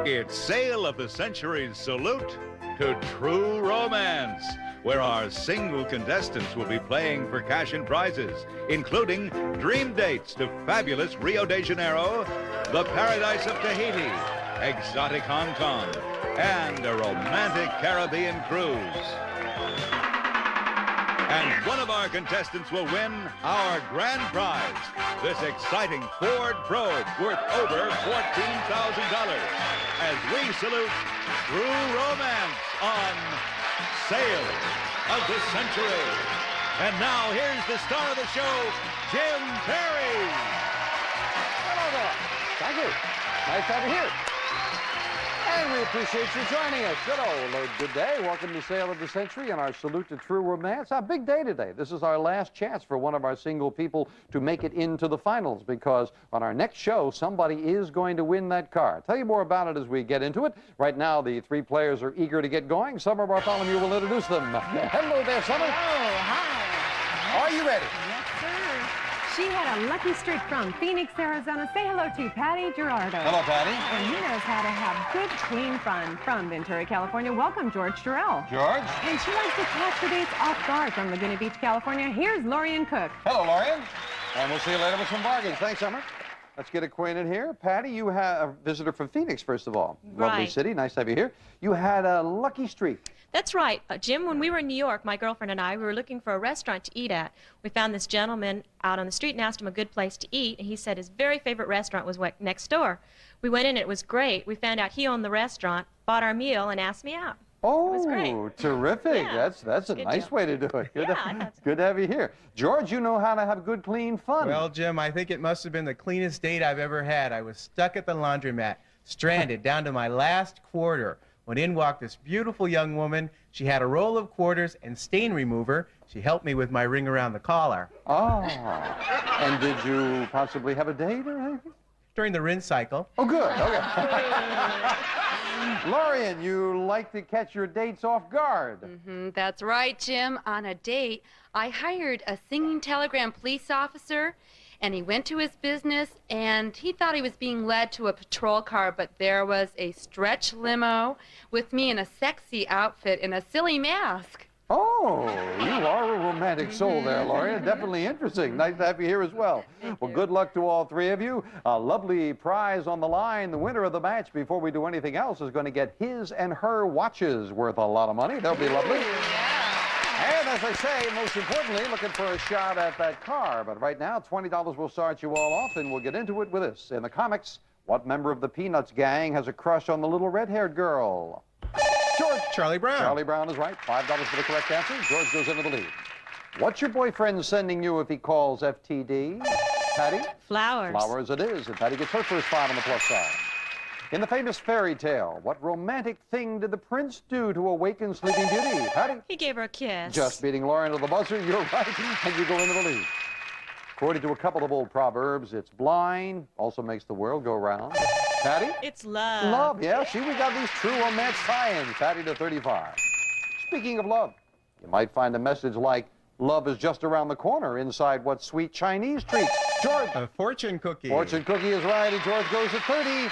It's Sale of the Century's salute to true romance, where our single contestants will be playing for cash and prizes, including dream dates to fabulous Rio de Janeiro, the paradise of Tahiti, exotic Hong Kong, and a romantic Caribbean cruise. And one of our contestants will win our grand prize, this exciting Ford Probe worth over $14,000, as we salute true romance on Sale of the Century. And now here's the star of the show, Jim Perry. Hello there. Thank you. Nice to have you here. And we appreciate you joining us. Good day. Welcome to Sale of the Century and our salute to true romance. Our big day today. This is our last chance for one of our single people to make it into the finals, because on our next show, somebody is going to win that car. I'll tell you more about it as we get into it. Right now, the three players are eager to get going. Summer Bartholomew will introduce them. Hello there, Summer. Hello, hi. Are you ready? Yes, sir. She had a lucky streak from Phoenix, Arizona. Say hello to Patty Gerardo. Hello, Patty. And he knows how to have good, clean fun. From Ventura, California, welcome, George Terrell. George. And she likes to catch the dates off guard. From Laguna Beach, California, here's Lorien Cook. Hello, Lorien. And we'll see you later with some bargains. Thanks, Summer. Let's get acquainted here. Patty, you have a visitor from Phoenix, first of all. Right. Lovely city. Nice to have you here. You had a lucky streak. That's right. Jim, when we were in New York, my girlfriend and I, we were looking for a restaurant to eat at. We found this gentleman out on the street and asked him a good place to eat, and he said his very favorite restaurant was next door. We went in, and it was great. We found out he owned the restaurant, bought our meal, and asked me out. Oh, it was great. Terrific. Yeah, That's a nice deal. way to do it. Good, Yeah, good to have you here. George, you know how to have good, clean fun. Well, Jim, I think it must have been the cleanest date I've ever had. I was stuck at the laundromat, stranded down to my last quarter, when in walked this beautiful young woman. She had a roll of quarters and stain remover. She helped me with my ring around the collar. Oh. And did you possibly have a date or anything? During the rinse cycle. Oh, good. Okay. Lorien, you like to catch your dates off guard. That's right, Jim. On a date, I hired a singing telegram police officer, and he went to his business, and he thought he was being led to a patrol car, but there was a stretch limo with me in a sexy outfit and a silly mask. Oh, you are a romantic soul there, Lorien. Definitely interesting. Nice to have you here as well. Well, good luck to all three of you. A lovely prize on the line. The winner of the match, before we do anything else, is going to get his and her watches worth a lot of money. They'll be lovely. And as I say, most importantly, looking for a shot at that car. But right now, $20 will start you all off, and we'll get into it with this. In the comics, what member of the Peanuts gang has a crush on the little red-haired girl? George. Charlie Brown. Charlie Brown is right. $5 for the correct answer. George goes into the lead. What's your boyfriend sending you if he calls FTD? Patty? Flowers. Flowers it is. And Patty gets her first 5 on the plus side. In the famous fairy tale, what romantic thing did the prince do to awaken Sleeping Beauty? Patty? He gave her a kiss. Just beating Lorien to the buzzer. You're right. And you go into the lead. According to a couple of old proverbs, it's blind, also makes the world go round. Patty? It's love. Love, yeah. See, we got these true romance tie-ins. Patty to 35. Speaking of love, you might find a message like, love is just around the corner inside what sweet Chinese treats. George? A fortune cookie. Fortune cookie is right, and George goes at 30.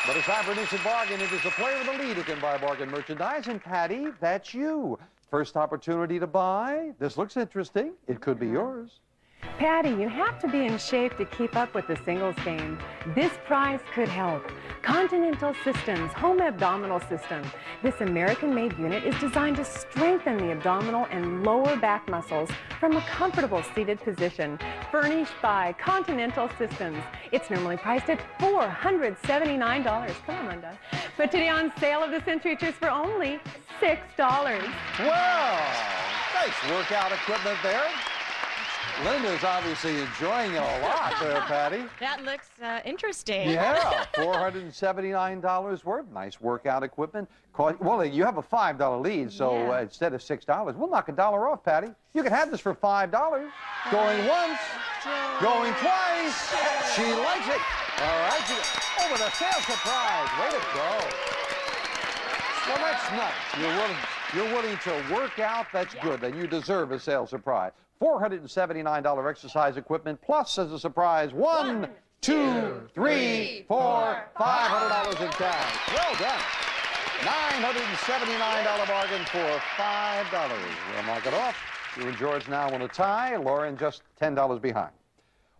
But it's time for an instant bargain. It is the player with the lead who can buy bargain merchandise. And Patty, that's you. First opportunity to buy. This looks interesting. It could be yours. Patty, you have to be in shape to keep up with the singles game. This prize could help. Continental Systems Home Abdominal System. This American-made unit is designed to strengthen the abdominal and lower back muscles from a comfortable seated position. Furnished by Continental Systems. It's normally priced at $479. Come on, Linda. But today on Sale of the Century, it's for only $6. Well, nice workout equipment there. Linda's obviously enjoying it a lot there, Patty. That looks interesting. Yeah, $479 worth. Nice workout equipment. Well, you have a $5 lead, so Yeah. Instead of $6, we'll knock $1 off, Patty. You can have this for $5. Going once, going twice. She likes it. All right. Oh, with a sales surprise. Way to go. Well, that's nice. You're willing to work out. That's good. Then you deserve a sales surprise. $479 exercise equipment, plus as a surprise, one 2, 3, 4, $500 in cash. Well done. $979 bargain for $5. We'll mark it off. You and George now on a tie. Lorien just $10 behind.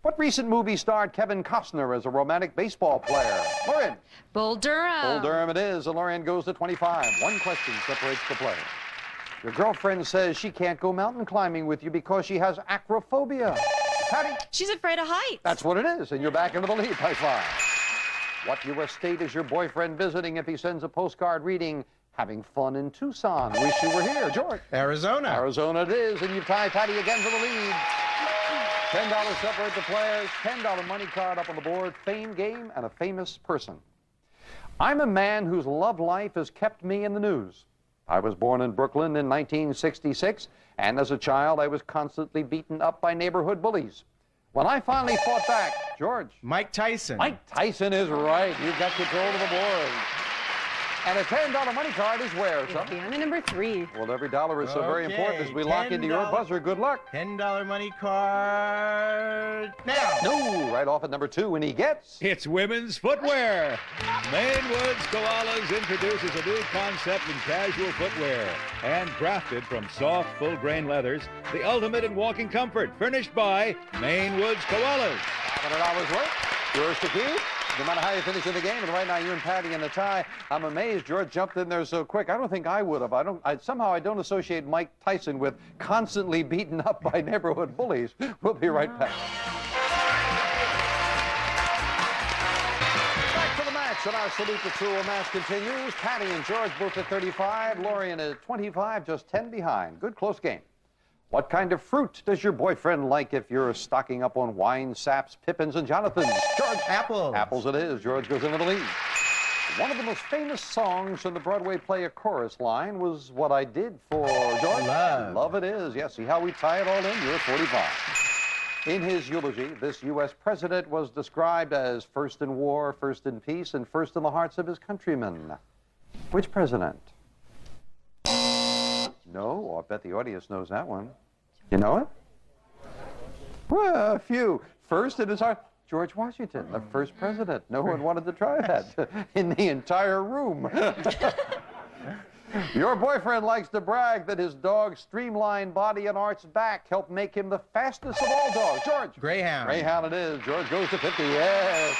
What recent movie starred Kevin Costner as a romantic baseball player? Lorien. Bull Durham. Bull Durham it is. And Lorien goes to 25. One question separates the players. Your girlfriend says she can't go mountain climbing with you because she has acrophobia. Patty? She's afraid of heights. That's what it is, and you're back into the lead by 5. What U.S. state is your boyfriend visiting if he sends a postcard reading, "Having fun in Tucson. Wish you were here." George? Arizona. Arizona it is, and you tie Patty again for the lead. $10 separate the players, $10 money card up on the board, fame game, and a famous person. I'm a man whose love life has kept me in the news. I was born in Brooklyn in 1966, and as a child I was constantly beaten up by neighborhood bullies. When I finally fought back, George. Mike Tyson. Mike Tyson is right. You've got control of the board. And a $10 money card is where, son? Behind the number 3. Well, every dollar is so very Okay, important as we lock into your $10. buzzer. Good luck. $10 money card now. No, right off at number 2, and he gets... It's women's footwear. Maine Woods Koalas introduces a new concept in casual footwear. Handcrafted from soft, full-grain leathers, the ultimate in walking comfort, furnished by Maine Woods Koalas. $500 worth. Yours to keep. No matter how you finish in the game, and right now you and Patty in the tie. I'm amazed George jumped in there so quick. I don't think I would have. Somehow I don't associate Mike Tyson with constantly beaten up by neighborhood bullies. We'll be right back. Back to the match, and our Salute the Tool match continues. Patty and George both at 35. Lorien at 25, just 10 behind. Good close game. What kind of fruit does your boyfriend like if you're stocking up on wine, saps, pippins, and Jonathans? George? Apples. Apples it is. George goes into the lead. One of the most famous songs from the Broadway play A Chorus Line was What I Did for George. Love. Love it is. Yes, see how we tie it all in? You're at 45. In his eulogy, this U.S. president was described as first in war, first in peace, and first in the hearts of his countrymen. Which president? No, I bet the audience knows that one. You know it? Well, a few. First in his heart, George Washington, the first president. No one wanted to try that in the entire room. Your boyfriend likes to brag that his dog's streamlined body and arched back helped make him the fastest of all dogs. George? Greyhound. Greyhound it is. George goes to 50. Yes.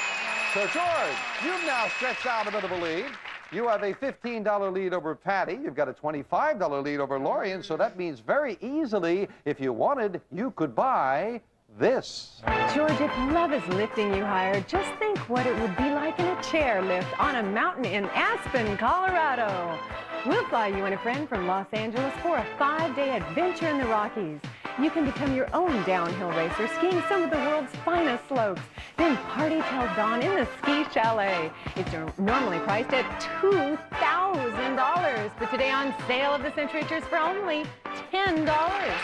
So, George, you've now stretched out a bit of a lead. You have a $15 lead over Patty. You've got a $25 lead over Lorien. So that means very easily, if you wanted, you could buy this. George, if love is lifting you higher, just think what it would be like in a chairlift on a mountain in Aspen, Colorado. We'll fly you and a friend from Los Angeles for a 5-day adventure in the Rockies. You can become your own downhill racer, skiing some of the world's finest slopes. Then party till dawn in the ski chalet. It's normally priced at $2,000, but today on sale of the Century Tours for only $10. Well,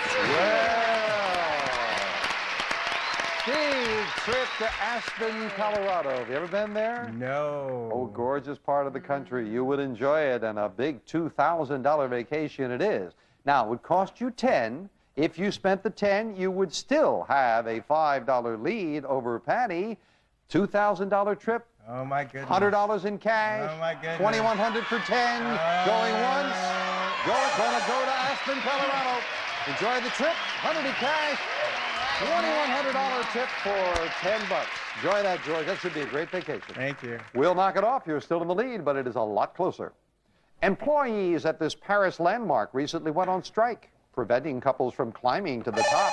Steve's trip to Aspen, Colorado. Have you ever been there? No. Oh, gorgeous part of the country. You would enjoy it, and a big $2,000 vacation it is. Now, it would cost you $10. If you spent the $10, you would still have a $5 lead over Patty. $2,000 trip. Oh, my goodness. $100 in cash. Oh, my goodness. $2,100 for 10. Going once. Gonna go to Aspen, Colorado. Enjoy the trip. 100 in cash. $2,100 tip for $10. Enjoy that, George. That should be a great vacation. Thank you. We'll knock it off. You're still in the lead, but it is a lot closer. Employees at this Paris landmark recently went on strike, preventing couples from climbing to the top.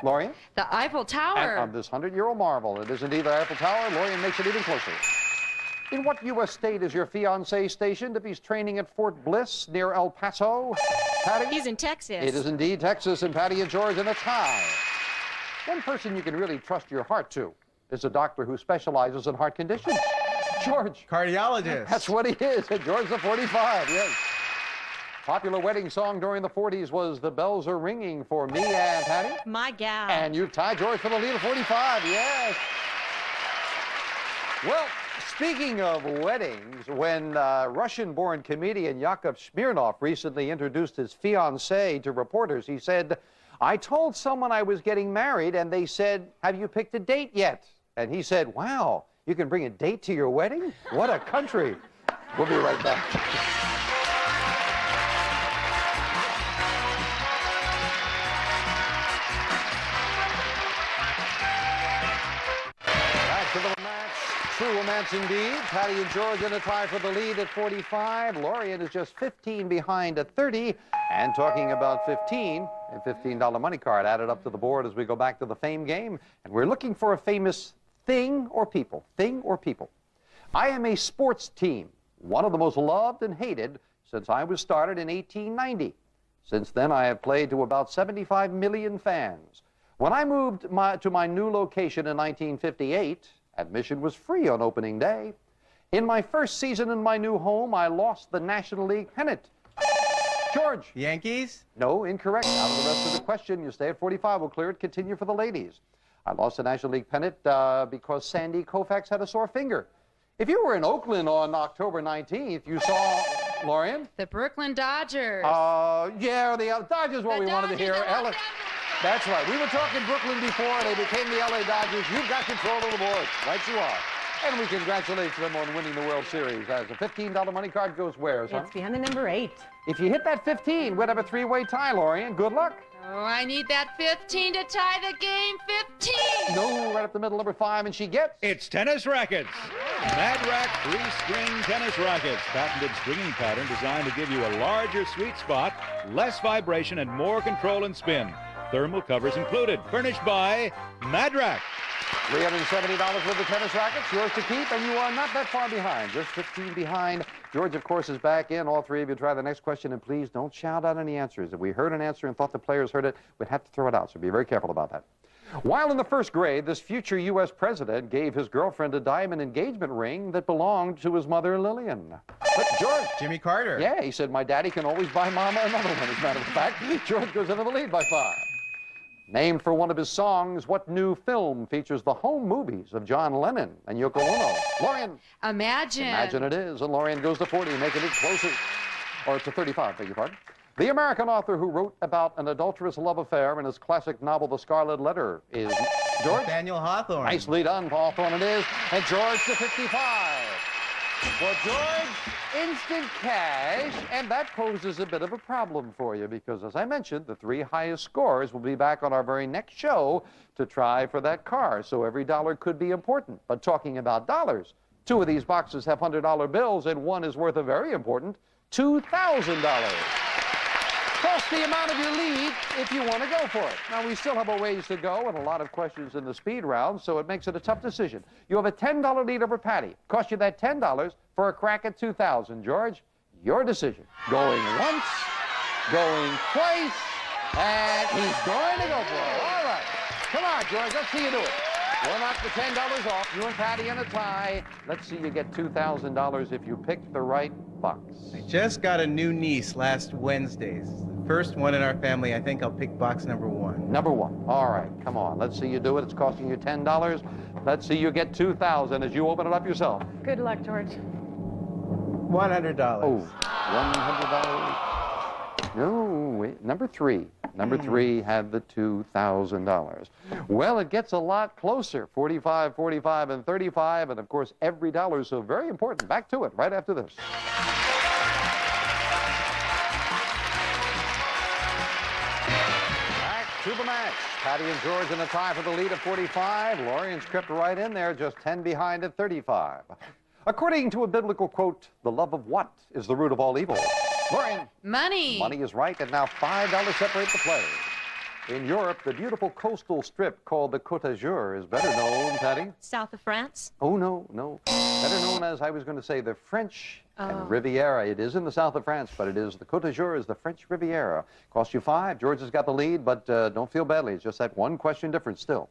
Lorien? The Eiffel Tower. And of this 100-year-old marvel, it is indeed the Eiffel Tower. Lorien makes it even closer. In what U.S. state is your fiancé stationed if he's training at Fort Bliss near El Paso? Patty? He's in Texas. It is indeed Texas, and Patty and George in a tie. One person you can really trust your heart to is a doctor who specializes in heart conditions. George. Cardiologist. That's what he is, and George the 45, yes. Popular wedding song during the 40s was The Bells Are Ringing for Me and Patty. My gal. And you tied George for the lead of 45, yes. Well, speaking of weddings, when Russian-born comedian Yakov Smirnoff recently introduced his fiancée to reporters, he said, "I told someone I was getting married, and they said, 'Have you picked a date yet?' And he said, wow, you can bring a date to your wedding? What a country. We'll be right back. Back to the match. True romance indeed. Patty and George in a tie for the lead at 45. Lorien is just 15 behind at 30. And talking about 15, a $15 money card added up to the board as we go back to the fame game. And we're looking for a famous thing or people. Thing or people. I am a sports team, one of the most loved and hated since I was started in 1890. Since then, I have played to about 75 million fans. When I moved to my new location in 1958, admission was free on opening day. In my first season in my new home, I lost the National League pennant. George. Yankees? No, incorrect. Out of the rest of the question, you stay at 45. We'll clear it. Continue for the ladies. I lost the National League pennant because Sandy Koufax had a sore finger. If you were in Oakland on October 19th, you saw, Lorien? The Brooklyn Dodgers. Yeah, the Dodgers, what we wanted to hear. That's right. We were talking Brooklyn before. They became the LA Dodgers. You've got control of the board. Right you are. And we congratulate them on winning the World Series. As a $15 money card goes where, son? It's behind the number 8. If you hit that 15, we'd have a three-way tie, Lorien. Good luck. Oh, I need that 15 to tie the game. 15! No, right up the middle, number 5, and she gets... It's tennis rackets. Mad Rack 3-string tennis rackets. Patented stringing pattern designed to give you a larger sweet spot, less vibration, and more control and spin. Thermal covers included. Furnished by Mad Rack. $370 worth of tennis rackets, yours to keep, and you are not that far behind. Just 15 behind. George, of course, is back in. All three of you try the next question, and please don't shout out any answers. If we heard an answer and thought the players heard it, we'd have to throw it out, so be very careful about that. While in the first grade, this future U.S. president gave his girlfriend a diamond engagement ring that belonged to his mother, Lillian. But George. Jimmy Carter. Yeah, he said, my daddy can always buy Mama another one, as a matter of fact. George goes into the lead by 5. Named for one of his songs, what new film features the home movies of John Lennon and Yoko Ono? Lorien. Imagine. Imagine it is. And Lorien goes to 40, making it closer. Or to 35, beg your pardon. The American author who wrote about an adulterous love affair in his classic novel, The Scarlet Letter, is George. Nathaniel Hawthorne. Nicely done, Hawthorne it is. And George to 55. Well, George, instant cash, and that poses a bit of a problem for you because, as I mentioned, the 3 highest scores will be back on our very next show to try for that car, so every dollar could be important. But talking about dollars, 2 of these boxes have $100 bills, and 1 is worth a very important $2,000. Plus the amount of your lead if you want to go for it. Now, we still have a ways to go and a lot of questions in the speed round, so it makes it a tough decision. You have a $10 lead over Patty. Cost you that $10 for a crack at $2,000. George, your decision. Going once, going twice, and he's going to go for it. All right. Come on, George. Let's see you do it. We'll knock the $10 off. You and Patty in a tie. Let's see you get $2,000 if you pick the right box. I just got a new niece last Wednesday. This is the first one in our family. I think I'll pick box number 1. Number 1. All right, come on. Let's see you do it. It's costing you $10. Let's see you get $2,000 as you open it up yourself. Good luck, George. $100. Oh, $100. No, wait. Number 3. Number 3 had the $2,000. Well, it gets a lot closer. 45, 45, and 35. And, of course, every dollar is so very important. Back to it right after this. Back to the match. Patty and George in a tie for the lead at 45. Lorien's crept right in there, just 10 behind at 35. According to a biblical quote, the love of what is the root of all evil? Lorien. Money. Money is right, and now $5 separate the players. In Europe, the beautiful coastal strip called the Côte d'Azur is better known, Patty? South of France? Oh, no, no. Better known as, I was going to say, the French and Riviera. It is in the south of France, but it is the Côte d'Azur is the French Riviera. Cost you 5. George has got the lead, but don't feel badly. It's just that one question difference still.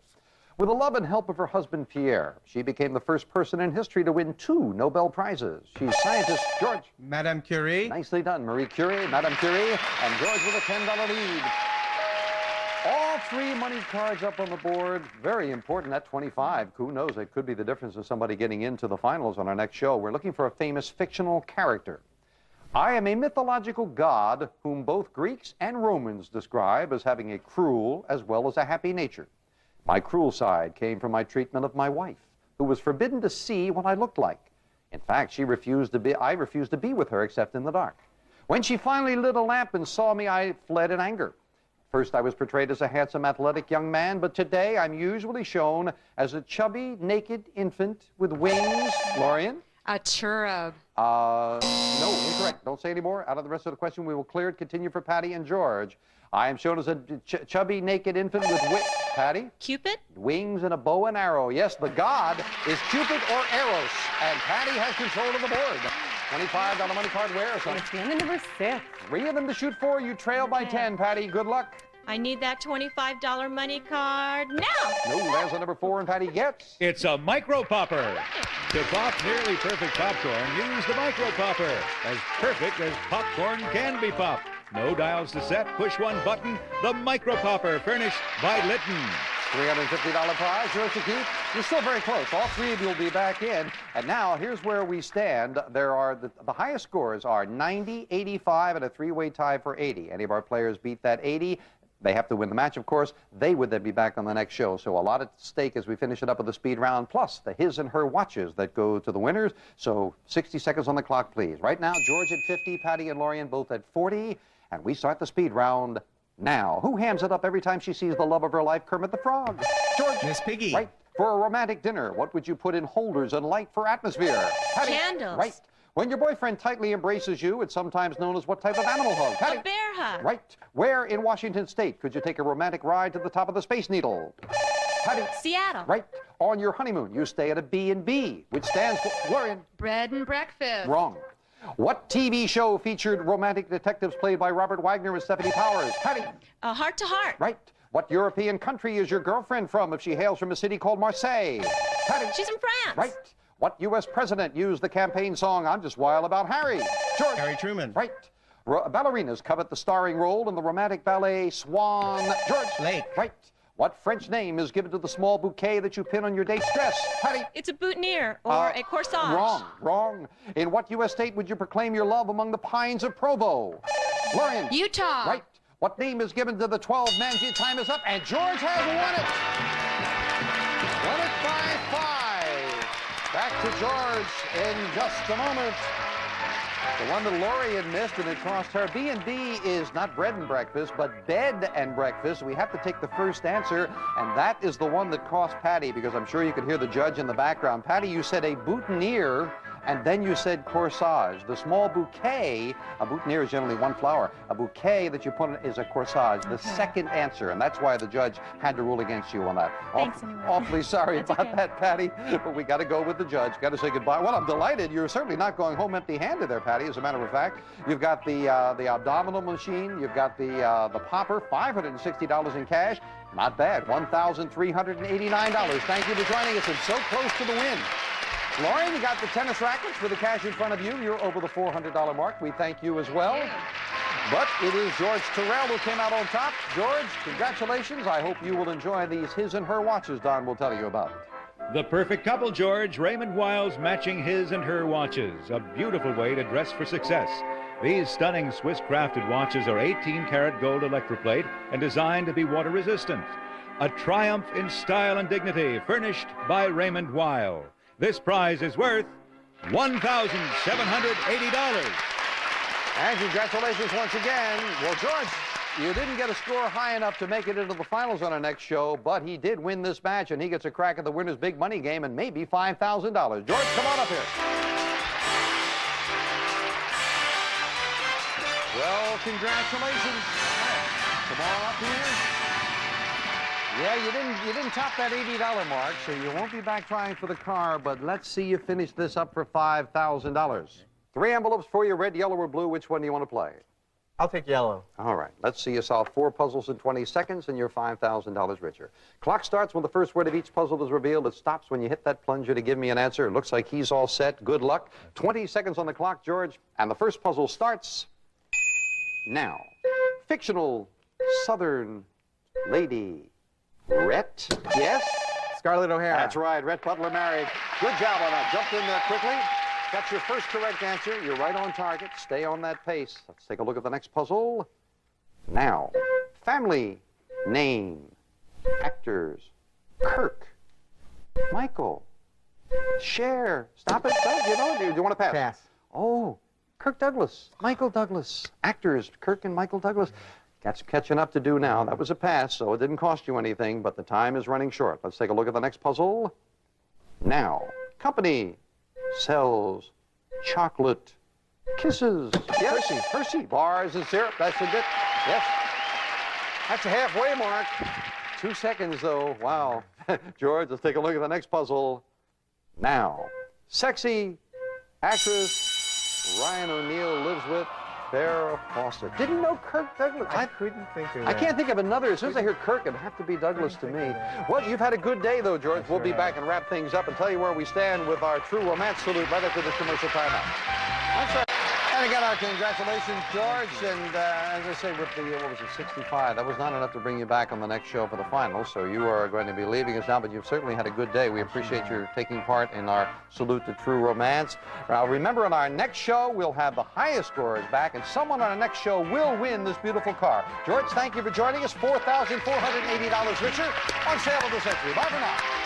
With the love and help of her husband, Pierre, she became the first person in history to win 2 Nobel Prizes. She's scientist George. Madame Curie. Nicely done. Marie Curie, Madame Curie, and George with a $10 lead. All 3 money cards up on the board. Very important at 25. Who knows? It could be the difference of somebody getting into the finals on our next show. We're looking for a famous fictional character. I am a mythological god whom both Greeks and Romans describe as having a cruel as well as a happy nature. My cruel side came from my treatment of my wife, who was forbidden to see what I looked like. In fact, I refused to be with her except in the dark. When she finally lit a lamp and saw me, I fled in anger. First, I was portrayed as a handsome, athletic young man, but today I'm usually shown as a chubby, naked infant with wings. Lorien? A cherub. No, incorrect. Don't say any more. Out of the rest of the question, we will clear it. Continue for Patty and George. I am shown as a chubby, naked infant with wings. Patty? Cupid? Wings and a bow and arrow. Yes, the god is Cupid or Eros. And Patty has control of the board. $25 money card where, son? It's the end of number 6. 3 of them to shoot for. You trail by 10, Patty. Good luck. I need that $25 money card now. No, lands on number 4, and Patty gets. It's a micro popper. To pop nearly perfect popcorn, use the micro popper. As perfect as popcorn can be popped. No dials to set, push one button. The micro popper, furnished by Litton. $350 prize, yours to keep. You're still very close. All 3 of you will be back in. And now, here's where we stand. There are the highest scores are 90, 85, and a 3-way tie for 80. Any of our players beat that 80, they have to win the match, of course. They would then be back on the next show. So a lot at stake as we finish it up with the speed round, plus the his and her watches that go to the winners. So 60 seconds on the clock, please. Right now, George at 50, Patty and Lorien both at 40. And we start the speed round now. Who hams it up every time she sees the love of her life, Kermit the Frog? George. Miss Piggy. Right. For a romantic dinner, what would you put in holders and light for atmosphere? Patty. Candles. Right. When your boyfriend tightly embraces you, it's sometimes known as what type of animal hug? Patty. A bear hug. Right. Where in Washington State could you take a romantic ride to the top of the Space Needle? Patty. Seattle. Right. On your honeymoon, you stay at a B&B, which stands for Lorien. Bread and breakfast. Wrong. What TV show featured romantic detectives played by Robert Wagner and Stephanie Powers? Patty. Heart to heart. Right. What European country is your girlfriend from if she hails from a city called Marseille? Patty. She's in France. Right. What U.S. president used the campaign song I'm Just Wild About Harry? George. Harry Truman. Right. Ballerinas covet the starring role in the romantic ballet Swan. George. Lake. Right. What French name is given to the small bouquet that you pin on your date's dress? Patty. It's a boutonniere or a corsage. Wrong. In what U.S. state would you proclaim your love among the pines of Provo? Lorien. Utah. Right. What name is given to the 12 men? Your time is up, and George has won it. Won it by 5. Back to George in just a moment. The one that Lorien missed, and it cost her. B&B is not bread and breakfast, but bed and breakfast. We have to take the first answer, and that is the one that cost Patty, because I'm sure you could hear the judge in the background. Patty, you said a boutonniere, and then you said corsage. The small bouquet, a boutonniere is generally one flower. A bouquet that you put in is a corsage, the second answer, and that's why the judge had to rule against you on that. Thanks, anyway. Awfully sorry That's about okay. that, Patty, but we got to go with the judge. Got to say goodbye. Well, I'm delighted. You're certainly not going home empty-handed there, Patty, as a matter of fact. You've got the abdominal machine. You've got the popper, $560 in cash. Not bad, $1,389. Thank you for joining us, and so close to the win. Lorien, you got the tennis rackets with the cash in front of you. You're over the $400 mark. We thank you as well. But it is George Terrell who came out on top. George, congratulations. I hope you will enjoy these his and her watches Don will tell you about. The perfect couple, George. Raymond Wiles matching his and her watches. A beautiful way to dress for success. These stunning Swiss-crafted watches are 18-karat gold electroplate and designed to be water resistant. A triumph in style and dignity, furnished by Raymond Weil. This prize is worth $1,780. And congratulations once again. Well, George, you didn't get a score high enough to make it into the finals on our next show, but he did win this match, and he gets a crack at the winner's big money game and maybe $5,000. George, come on up here. Well, congratulations. Come on up here. Yeah, you didn't top that $80 mark, so you won't be back trying for the car, but let's see you finish this up for $5,000. 3 envelopes for you, red, yellow, or blue. Which one do you want to play? I'll take yellow. All right, let's see you solve 4 puzzles in 20 seconds, and you're $5,000 richer. Clock starts when the first word of each puzzle is revealed. It stops when you hit that plunger to give me an answer. It looks like he's all set. Good luck. 20 seconds on the clock, George, and the first puzzle starts now. Fictional Southern lady. Rhett, yes? Scarlett O'Hara. That's right, Rhett Butler married. Good job on that. Jumped in there quickly. That's your first correct answer. You're right on target. Stay on that pace. Let's take a look at the next puzzle. Now, family, name, actors, Kirk. Michael. Cher. Stop it. No, you know, do you want to pass? Pass. Oh, Kirk Douglas. Michael Douglas. Actors, Kirk and Michael Douglas. Got some catching up to do now. That was a pass, so it didn't cost you anything, but the time is running short. Let's take a look at the next puzzle. Now, company sells chocolate kisses. Yes, Hershey. Bars and syrup. That's a bit. Yes. That's a halfway mark. 2 seconds, though. Wow. George, let's take a look at the next puzzle. Now, sexy actress Ryan O'Neal lives with Farrah Fawcett. Didn't know Kirk Douglas. I couldn't think of that. I can't think of another. As soon as I hear Kirk, it'd have to be Douglas to me. Well, you've had a good day, though, George. We'll be back and wrap things up and tell you where we stand with our True Romance salute right after this commercial timeout. That's right. And again, our congratulations, George. And as I say, with the, what was it, 65, that was not enough to bring you back on the next show for the final. So you are going to be leaving us now, but you've certainly had a good day. We appreciate your taking part in our salute to True Romance. Now, remember, on our next show, we'll have the highest scorers back, and someone on our next show will win this beautiful car. George, thank you for joining us. $4,480 richer on sale of the century. Bye for now.